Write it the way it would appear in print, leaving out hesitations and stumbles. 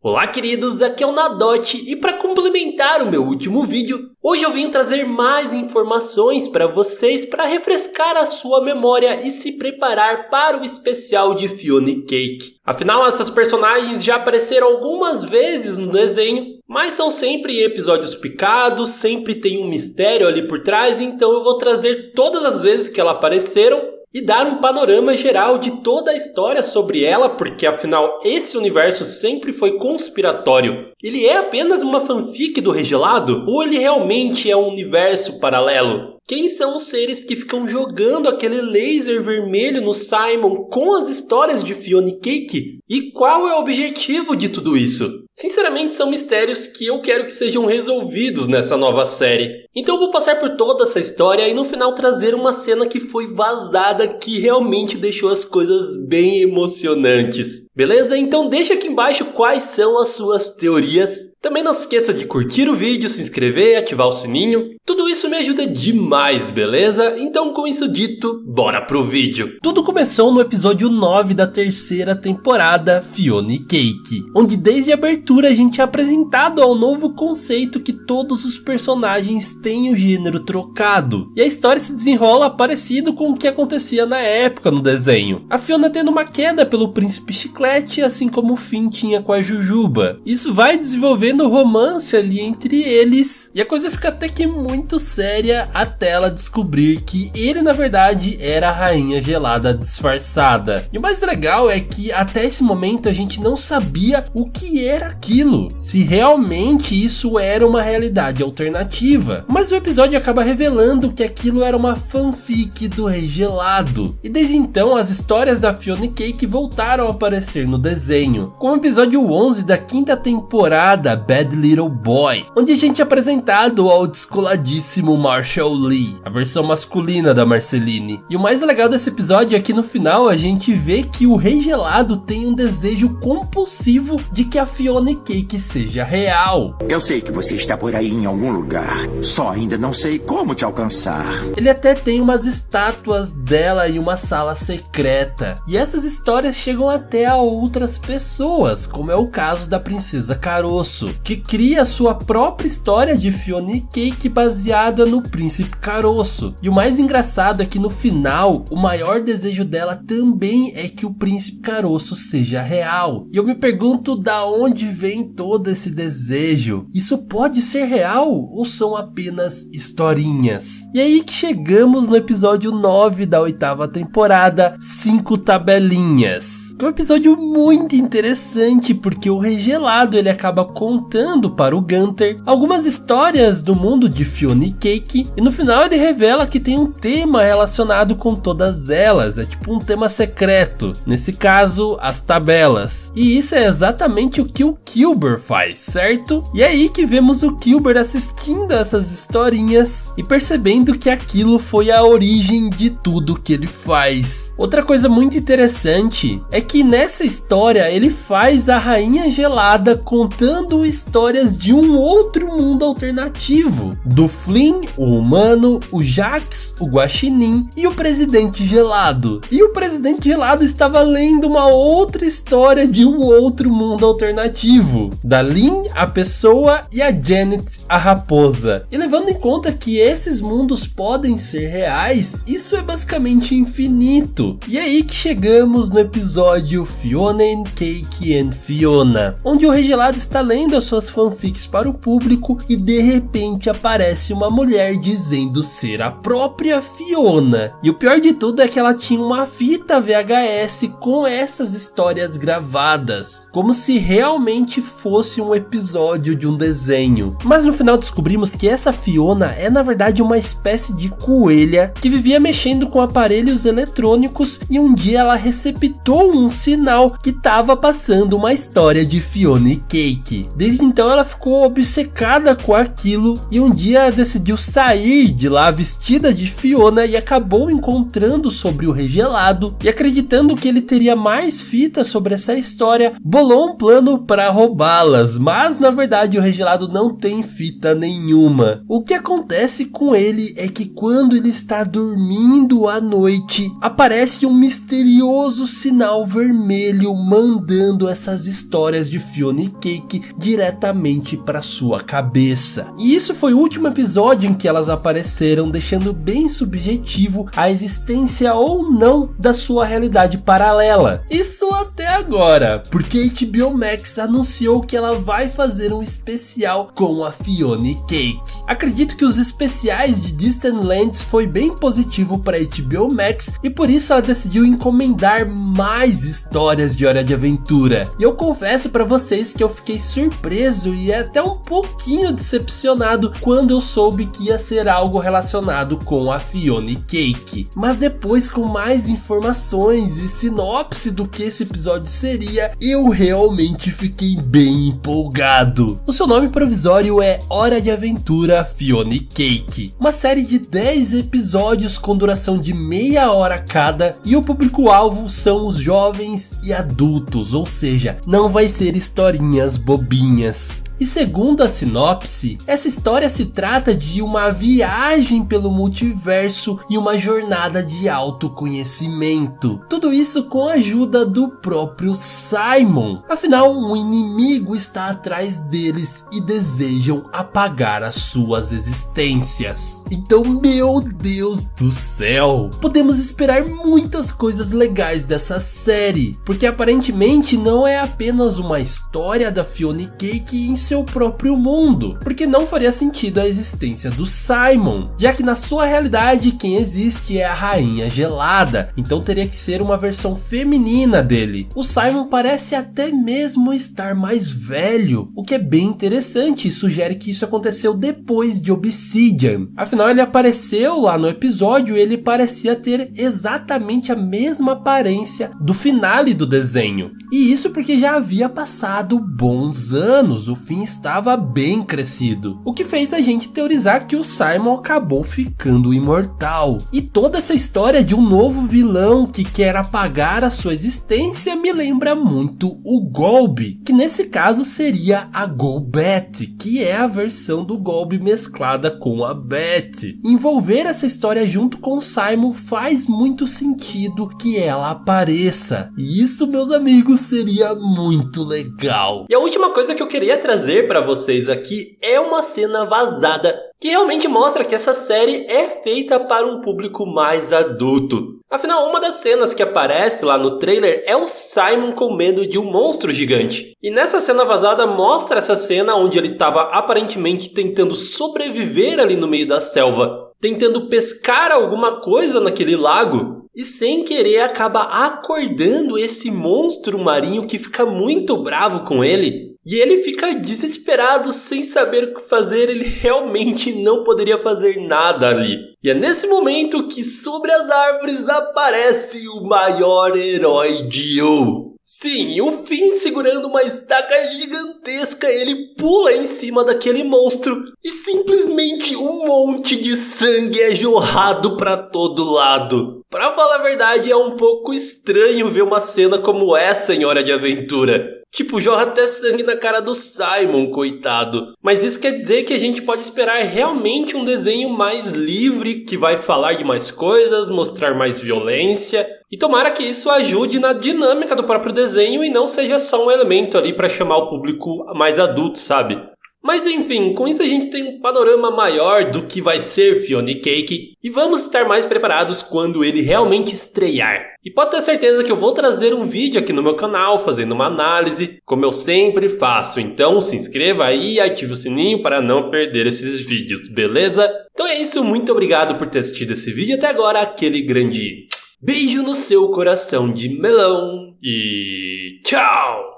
Olá queridos, aqui é o Nadote e para complementar o meu último vídeo, hoje eu vim trazer mais informações para vocês para refrescar a sua memória e se preparar para o especial de Fiona e Cake. Afinal, essas personagens já apareceram algumas vezes no desenho, mas são sempre episódios picados, sempre tem um mistério ali por trás, então eu vou trazer todas as vezes que elas apareceram e dar um panorama geral de toda a história sobre ela, porque afinal esse universo sempre foi conspiratório. Ele é apenas uma fanfic do Regelado? Ou ele realmente é um universo paralelo? Quem são os seres que ficam jogando aquele laser vermelho no Simon com as histórias de Fiona e Cake? E qual é o objetivo de tudo isso? Sinceramente, são mistérios que eu quero que sejam resolvidos nessa nova série. Então eu vou passar por toda essa história e no final trazer uma cena que foi vazada que realmente deixou as coisas bem emocionantes. Beleza? Então deixa aqui embaixo quais são as suas teorias. Também não se esqueça de curtir o vídeo, se inscrever e ativar o sininho. Tudo isso me ajuda demais, beleza? Então com isso dito, bora pro vídeo. Tudo começou no episódio 9 da terceira temporada, Fiona e Cake, onde desde a abertura a gente é apresentado ao novo conceito que todos os personagens têm o gênero trocado. E a história se desenrola parecido com o que acontecia na época no desenho. A Fiona tendo uma queda pelo Príncipe Chiclete, assim como o Finn tinha com a Jujuba. Isso vai desenvolvendo romance ali entre eles, e a coisa fica até que muito séria até ela descobrir que ele na verdade era a Rainha Gelada disfarçada. E o mais legal é que até esse momento a gente não sabia o que era aquilo, se realmente isso era uma realidade alternativa, mas o episódio acaba revelando que aquilo era uma fanfic do Rei Gelado. E desde então as histórias da Fiona e Cake voltaram a aparecer no desenho, com o episódio 11 da quinta temporada, Bad Little Boy, onde a gente é apresentado ao descoladíssimo Marshall Lee, a versão masculina da Marceline. E o mais legal desse episódio é que no final a gente vê que o Rei Gelado tem um desejo compulsivo de que a Fiona e Cake seja real. Eu sei que você está por aí em algum lugar, só ainda não sei como te alcançar. Ele até tem umas estátuas dela em uma sala secreta, e essas histórias chegam até a outras pessoas, como é o caso da Princesa Caroço, que cria sua própria história de Fiona e Cake baseada no Príncipe Caroço. E o mais engraçado é que no final, o maior desejo dela também é que o Príncipe Caroço seja real. E eu me pergunto da onde vem todo esse desejo. Isso pode ser real ou são apenas historinhas? E aí que chegamos no episódio 9 da oitava temporada, 5 tabelinhas. É um episódio muito interessante porque o Rei Gelado ele acaba contando para o Gunther algumas histórias do mundo de Fiona e Cake, e no final ele revela que tem um tema relacionado com todas elas, é tipo um tema secreto, nesse caso as tabelas. E isso é exatamente o que o Kilber faz, certo? E é aí que vemos o Kilber assistindo essas historinhas e percebendo que aquilo foi a origem de tudo que ele faz. Outra coisa muito interessante é que nessa história ele faz a Rainha Gelada contando histórias de um outro mundo alternativo, do Flynn, o humano, o Jax, o Guaxinim e o Presidente Gelado. E o Presidente Gelado estava lendo uma outra história de um outro mundo alternativo, da Lynn, a pessoa, e a Janet, a raposa. E levando em conta que esses mundos podem ser reais, isso é basicamente infinito. E é aí que chegamos no episódio Fiona and Cake and Fiona, onde o Rei Gelado está lendo as suas fanfics para o público e de repente aparece uma mulher dizendo ser a própria Fiona. E o pior de tudo é que ela tinha uma fita VHS com essas histórias gravadas, como se realmente fosse um episódio de um desenho. Mas no final descobrimos que essa Fiona é na verdade uma espécie de coelha que vivia mexendo com aparelhos eletrônicos, e um dia ela receptou um sinal que estava passando uma história de Fiona e Cake. Desde então ela ficou obcecada com aquilo e um dia decidiu sair de lá vestida de Fiona e acabou encontrando sobre o Rei Gelado, e acreditando que ele teria mais fitas sobre essa história, bolou um plano para roubá-las, mas na verdade o Rei Gelado não tem fita nenhuma. O que acontece com ele é que quando ele está dormindo à noite, aparece um misterioso sinal vermelho mandando essas histórias de Fiona e Cake diretamente para sua cabeça. E isso foi o último episódio em que elas apareceram, deixando bem subjetivo a existência ou não da sua realidade paralela. Isso até agora, porque a HBO Max anunciou que ela vai fazer um especial com a Fiona e Cake. Acredito que os especiais de Distant Lands foi bem positivo para a HBO Max e por isso ela decidiu encomendar mais histórias de Hora de Aventura. E eu confesso para vocês que eu fiquei surpreso e até um pouquinho decepcionado quando eu soube que ia ser algo relacionado com a Fiona e Cake. Mas depois, com mais informações e sinopse do que esse episódio seria, eu realmente fiquei bem empolgado. O seu nome provisório é Hora de Aventura Fiona e Cake, uma série de 10 episódios com duração de meia hora cada, e o público-alvo são os jovens e adultos, ou seja, não vai ser historinhas bobinhas. E segundo a sinopse, essa história se trata de uma viagem pelo multiverso e uma jornada de autoconhecimento. Tudo isso com a ajuda do próprio Simon. Afinal, um inimigo está atrás deles e desejam apagar as suas existências. Então, meu Deus do céu, podemos esperar muitas coisas legais dessa série, porque aparentemente não é apenas uma história da Fiona e Cake em seu próprio mundo, porque não faria sentido a existência do Simon, já que na sua realidade quem existe é a Rainha Gelada, então teria que ser uma versão feminina dele. O Simon parece até mesmo estar mais velho, o que é bem interessante e sugere que isso aconteceu depois de Obsidian. Afinal, ele apareceu lá no episódio e ele parecia ter exatamente a mesma aparência do finale do desenho, e isso porque já havia passado bons anos, o fim estava bem crescido, o que fez a gente teorizar que o Simon acabou ficando imortal. E toda essa história de um novo vilão que quer apagar a sua existência me lembra muito o Golb, que nesse caso seria a Golbet, que é a versão do Golb mesclada com a Beth. Envolver essa história junto com o Simon faz muito sentido que ela apareça, e isso, meus amigos, seria muito legal. E a última coisa que eu queria trazer para vocês aqui é uma cena vazada que realmente mostra que essa série é feita para um público mais adulto. Afinal, uma das cenas que aparece lá no trailer é o Simon com medo de um monstro gigante. E nessa cena vazada mostra essa cena onde ele estava aparentemente tentando sobreviver ali no meio da selva, tentando pescar alguma coisa naquele lago, e sem querer acaba acordando esse monstro marinho que fica muito bravo com ele. E ele fica desesperado, sem saber o que fazer, ele realmente não poderia fazer nada ali. E é nesse momento que sobre as árvores aparece o maior herói de Yu. Sim, o Finn segurando uma estaca gigantesca, ele pula em cima daquele monstro e simplesmente um monte de sangue é jorrado para todo lado. Pra falar a verdade, é um pouco estranho ver uma cena como essa em Hora de Aventura. Tipo, jorra até sangue na cara do Simon, coitado. Mas isso quer dizer que a gente pode esperar realmente um desenho mais livre, que vai falar de mais coisas, mostrar mais violência. E tomara que isso ajude na dinâmica do próprio desenho e não seja só um elemento ali para chamar o público mais adulto, sabe? Mas enfim, com isso a gente tem um panorama maior do que vai ser Fiona e Cake, e vamos estar mais preparados quando ele realmente estrear. E pode ter certeza que eu vou trazer um vídeo aqui no meu canal, fazendo uma análise, como eu sempre faço. Então se inscreva aí e ative o sininho para não perder esses vídeos, beleza? Então é isso, muito obrigado por ter assistido esse vídeo até agora, aquele grande beijo no seu coração de melão, e tchau!